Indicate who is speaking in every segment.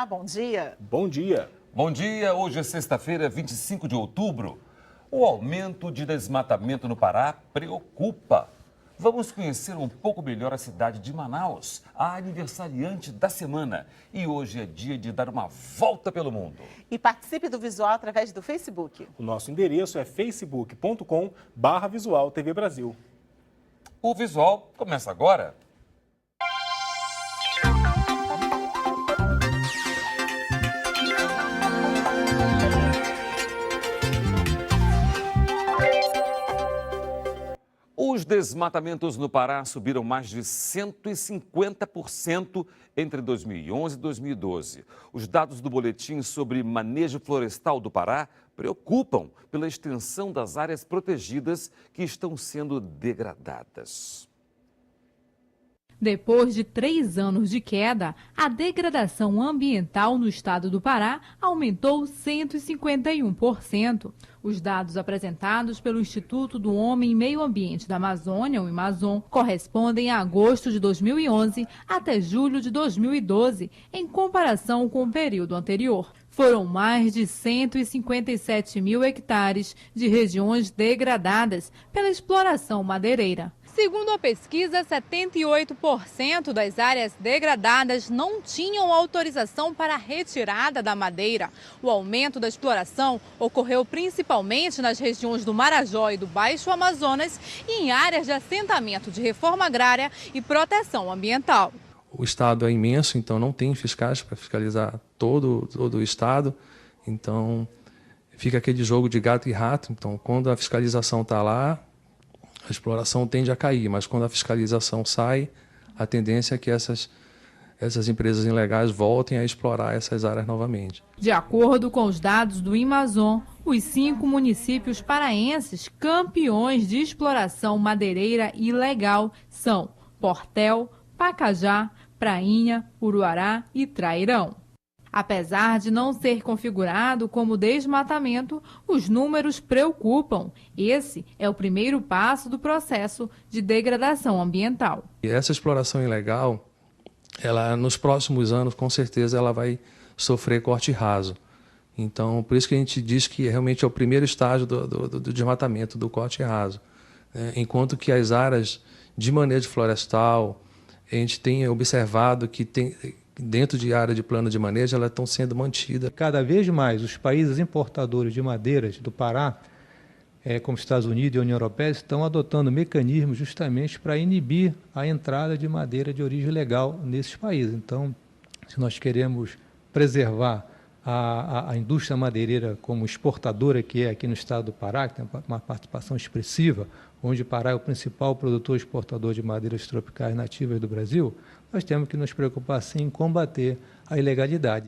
Speaker 1: Pará, bom dia.
Speaker 2: Bom dia.
Speaker 3: Bom dia, hoje é sexta-feira, 25 de outubro. O aumento de desmatamento no Pará preocupa. Vamos conhecer um pouco melhor a cidade de Manaus, a aniversariante da semana. E hoje é dia de dar uma volta pelo mundo.
Speaker 1: E participe do Visual através do Facebook.
Speaker 2: O nosso endereço é facebook.com/Visual TV Brasil.
Speaker 3: O Visual começa agora. Os desmatamentos no Pará subiram mais de 150% entre 2011 e 2012. Os dados do Boletim sobre Manejo Florestal do Pará preocupam pela extensão das áreas protegidas que estão sendo degradadas.
Speaker 4: Depois de 3 anos de queda, a degradação ambiental no estado do Pará aumentou 151%. Os dados apresentados pelo Instituto do Homem e Meio Ambiente da Amazônia, o Imazon, correspondem a agosto de 2011 até julho de 2012, em comparação com o período anterior. Foram mais de 157 mil hectares de regiões degradadas pela exploração madeireira. Segundo a pesquisa, 78% das áreas degradadas não tinham autorização para a retirada da madeira. O aumento da exploração ocorreu principalmente nas regiões do Marajó e do Baixo Amazonas e em áreas de assentamento de reforma agrária e proteção ambiental.
Speaker 5: O estado é imenso, então não tem fiscais para fiscalizar todo o estado. Então fica aquele jogo de gato e rato. Então quando a fiscalização está lá, a exploração tende a cair, mas quando a fiscalização sai, a tendência é que essas empresas ilegais voltem a explorar essas áreas novamente.
Speaker 4: De acordo com os dados do Imazon, os 5 municípios paraenses campeões de exploração madeireira ilegal são Portel, Pacajá, Prainha, Uruará e Trairão. Apesar de não ser configurado como desmatamento, os números preocupam. Esse é o primeiro passo do processo de degradação ambiental.
Speaker 5: E essa exploração ilegal, ela nos próximos anos, com certeza, ela vai sofrer corte raso. Então, por isso que a gente diz que realmente é o primeiro estágio do desmatamento, do corte raso. Enquanto que as áreas de manejo florestal, a gente tem observado que dentro de área de plano de manejo, elas estão sendo mantidas.
Speaker 6: Cada vez mais os países importadores de madeiras do Pará, como Estados Unidos e a União Europeia, estão adotando mecanismos justamente para inibir a entrada de madeira de origem legal nesses países. Então, se nós queremos preservar a indústria madeireira como exportadora que é aqui no estado do Pará, que tem uma participação expressiva, onde o Pará é o principal produtor e exportador de madeiras tropicais nativas do Brasil, nós temos que nos preocupar sim em combater a ilegalidade.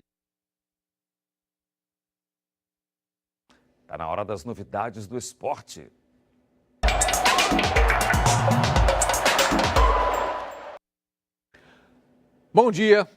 Speaker 3: Está na hora das novidades do esporte.
Speaker 7: Bom dia.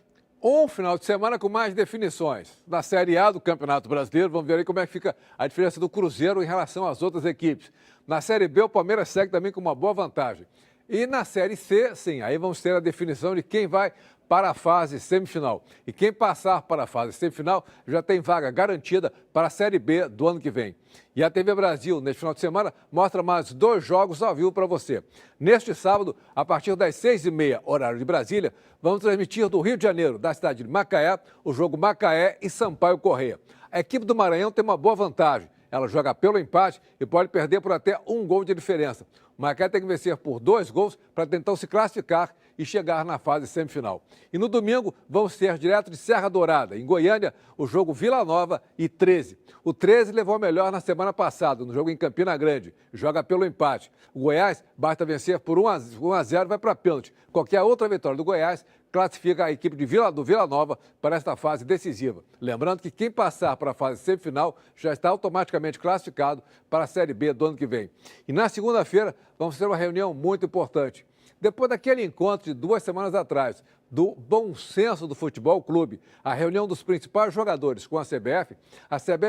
Speaker 7: Um final de semana com mais definições. Na Série A do Campeonato Brasileiro, vamos ver aí como é que fica a diferença do Cruzeiro em relação às outras equipes. Na Série B, o Palmeiras segue também com uma boa vantagem. E na Série C, sim, aí vamos ter a definição de quem vai para a fase semifinal. E quem passar para a fase semifinal já tem vaga garantida para a Série B do ano que vem. E a TV Brasil, neste final de semana, mostra mais 2 jogos ao vivo para você. Neste sábado, a partir das 6h30, horário de Brasília, vamos transmitir do Rio de Janeiro, da cidade de Macaé, o jogo Macaé e Sampaio Corrêa. A equipe do Maranhão tem uma boa vantagem. Ela joga pelo empate e pode perder por até 1 gol de diferença. O Macaé tem que vencer por 2 gols para tentar se classificar e chegar na fase semifinal. E no domingo, vamos ter direto de Serra Dourada, em Goiânia, o jogo Vila Nova e 13. O 13 levou a melhor na semana passada, no jogo em Campina Grande. Joga pelo empate. O Goiás basta vencer por 1-0 e vai para pênalti. Qualquer outra vitória do Goiás classifica a equipe do Vila Nova para esta fase decisiva. Lembrando que quem passar para a fase semifinal já está automaticamente classificado para a Série B do ano que vem. E na segunda-feira vamos ter uma reunião muito importante. Depois daquele encontro de 2 semanas atrás, do bom senso do futebol clube, a reunião dos principais jogadores com a CBF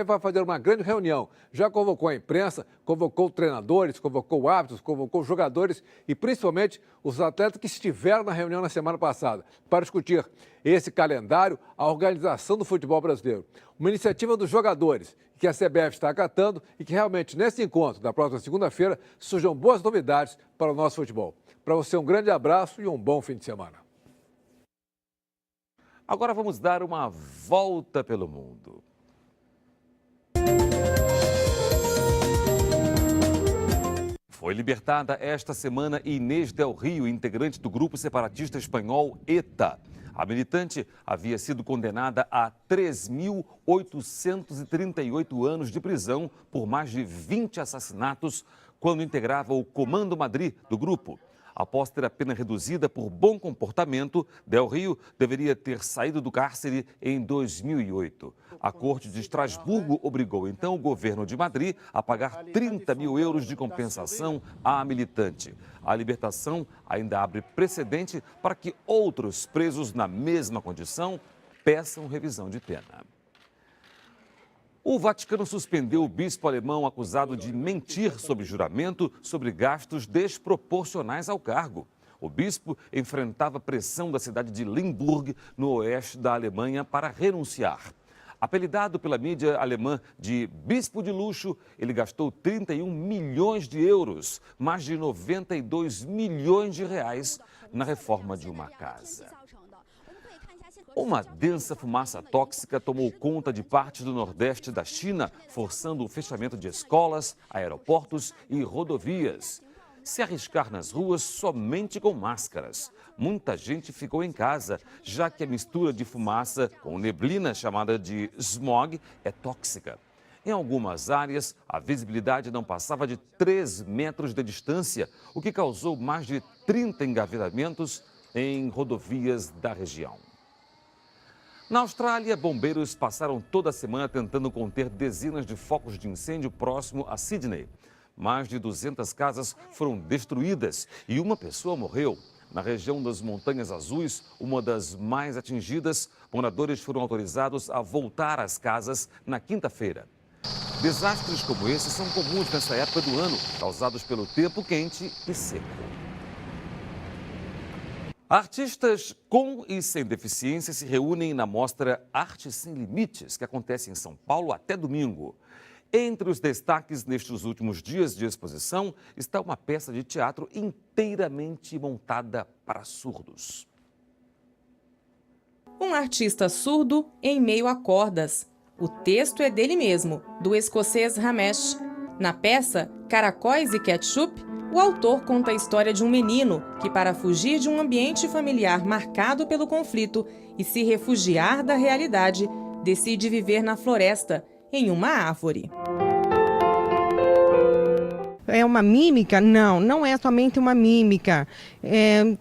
Speaker 7: vai fazer uma grande reunião. Já convocou a imprensa, convocou treinadores, convocou árbitros, convocou jogadores e principalmente os atletas que estiveram na reunião na semana passada para discutir esse calendário, a organização do futebol brasileiro. Uma iniciativa dos jogadores que a CBF está acatando e que realmente nesse encontro da próxima segunda-feira surjam boas novidades para o nosso futebol. Para você um grande abraço e um bom fim de semana.
Speaker 3: Agora vamos dar uma volta pelo mundo. Foi libertada esta semana Inês Del Rio, integrante do grupo separatista espanhol ETA. A militante havia sido condenada a 3.838 anos de prisão por mais de 20 assassinatos quando integrava o Comando Madrid do grupo. Após ter a pena reduzida por bom comportamento, Del Rio deveria ter saído do cárcere em 2008. A Corte de Estrasburgo obrigou então o governo de Madrid a pagar 30 mil euros de compensação à militante. A libertação ainda abre precedente para que outros presos na mesma condição peçam revisão de pena. O Vaticano suspendeu o bispo alemão acusado de mentir sob juramento sobre gastos desproporcionais ao cargo. O bispo enfrentava pressão da cidade de Limburg, no oeste da Alemanha, para renunciar. Apelidado pela mídia alemã de bispo de luxo, ele gastou 31 milhões de euros, mais de 92 milhões de reais, na reforma de uma casa. Uma densa fumaça tóxica tomou conta de partes do nordeste da China, forçando o fechamento de escolas, aeroportos e rodovias. Se arriscar nas ruas somente com máscaras. Muita gente ficou em casa, já que a mistura de fumaça com neblina, chamada de smog, é tóxica. Em algumas áreas, a visibilidade não passava de 3 metros de distância, o que causou mais de 30 engavetamentos em rodovias da região. Na Austrália, bombeiros passaram toda a semana tentando conter dezenas de focos de incêndio próximo a Sydney. Mais de 200 casas foram destruídas e uma pessoa morreu. Na região das Montanhas Azuis, uma das mais atingidas, moradores foram autorizados a voltar às casas na quinta-feira. Desastres como esse são comuns nessa época do ano, causados pelo tempo quente e seco. Artistas com e sem deficiência se reúnem na mostra Arte Sem Limites, que acontece em São Paulo até domingo. Entre os destaques nestes últimos dias de exposição está uma peça de teatro inteiramente montada para surdos.
Speaker 2: Um artista surdo em meio a cordas. O texto é dele mesmo, do escocês Ramesh. Na peça Caracóis e Ketchup, o autor conta a história de um menino que, para fugir de um ambiente familiar marcado pelo conflito e se refugiar da realidade, decide viver na floresta, em uma árvore.
Speaker 8: É uma mímica? Não, não é somente uma mímica.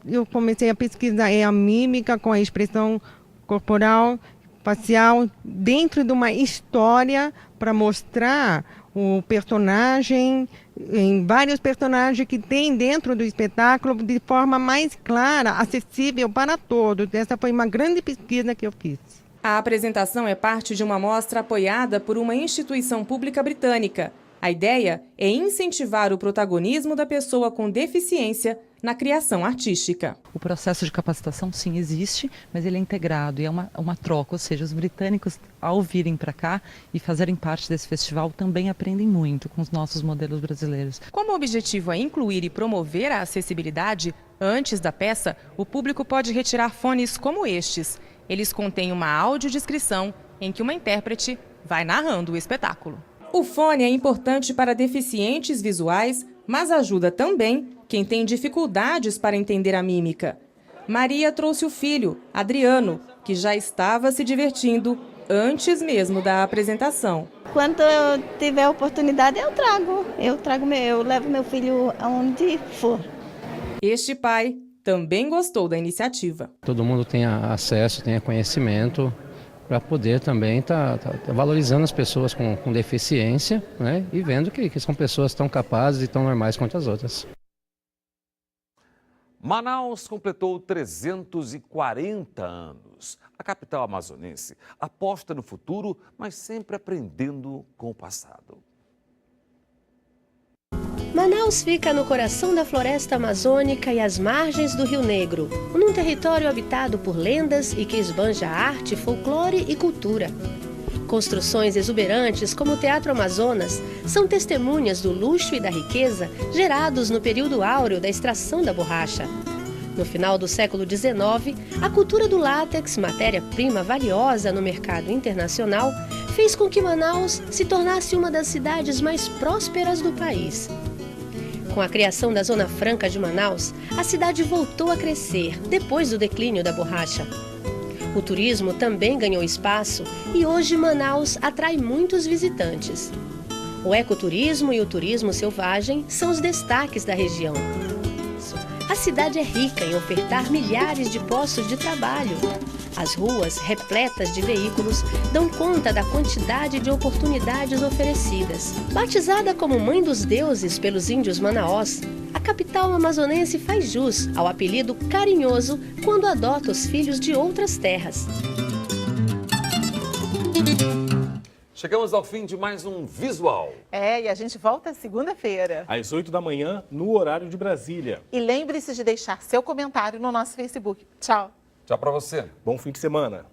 Speaker 8: Eu comecei a pesquisar, é a mímica com a expressão corporal, facial, dentro de uma história para mostrar o personagem, em vários personagens que tem dentro do espetáculo de forma mais clara, acessível para todos. Essa foi uma grande pesquisa que eu fiz.
Speaker 2: A apresentação é parte de uma mostra apoiada por uma instituição pública britânica. A ideia é incentivar o protagonismo da pessoa com deficiência na criação artística.
Speaker 9: O processo de capacitação, sim, existe, mas ele é integrado e é uma troca, ou seja, os britânicos, ao virem para cá e fazerem parte desse festival, também aprendem muito com os nossos modelos brasileiros.
Speaker 2: Como o objetivo é incluir e promover a acessibilidade, antes da peça, o público pode retirar fones como estes. Eles contêm uma audiodescrição em que uma intérprete vai narrando o espetáculo. O fone é importante para deficientes visuais, mas ajuda também quem tem dificuldades para entender a mímica. Maria trouxe o filho, Adriano, que já estava se divertindo antes mesmo da apresentação.
Speaker 10: Quando eu tiver oportunidade, eu levo meu filho aonde for.
Speaker 2: Este pai também gostou da iniciativa.
Speaker 11: Todo mundo tenha acesso, tenha conhecimento, para poder também estar valorizando as pessoas com deficiência, né? E vendo que são pessoas tão capazes e tão normais quanto as outras.
Speaker 3: Manaus completou 340 anos. A capital amazonense aposta no futuro, mas sempre aprendendo com o passado.
Speaker 12: Manaus fica no coração da floresta amazônica e às margens do Rio Negro, num território habitado por lendas e que esbanja arte, folclore e cultura. Construções exuberantes como o Teatro Amazonas são testemunhas do luxo e da riqueza gerados no período áureo da extração da borracha. No final do século XIX, a cultura do látex, matéria-prima valiosa no mercado internacional, fez com que Manaus se tornasse uma das cidades mais prósperas do país. Com a criação da Zona Franca de Manaus, a cidade voltou a crescer depois do declínio da borracha. O turismo também ganhou espaço e hoje Manaus atrai muitos visitantes. O ecoturismo e o turismo selvagem são os destaques da região. A cidade é rica em ofertar milhares de postos de trabalho. As ruas, repletas de veículos, dão conta da quantidade de oportunidades oferecidas. Batizada como Mãe dos Deuses pelos índios manaós, a capital amazonense faz jus ao apelido carinhoso quando adota os filhos de outras terras.
Speaker 3: Chegamos ao fim de mais um Visual.
Speaker 1: E a gente volta segunda-feira.
Speaker 13: Às 8 da manhã, no horário de Brasília.
Speaker 1: E lembre-se de deixar seu comentário no nosso Facebook. Tchau.
Speaker 3: Tchau para você.
Speaker 13: Bom fim de semana.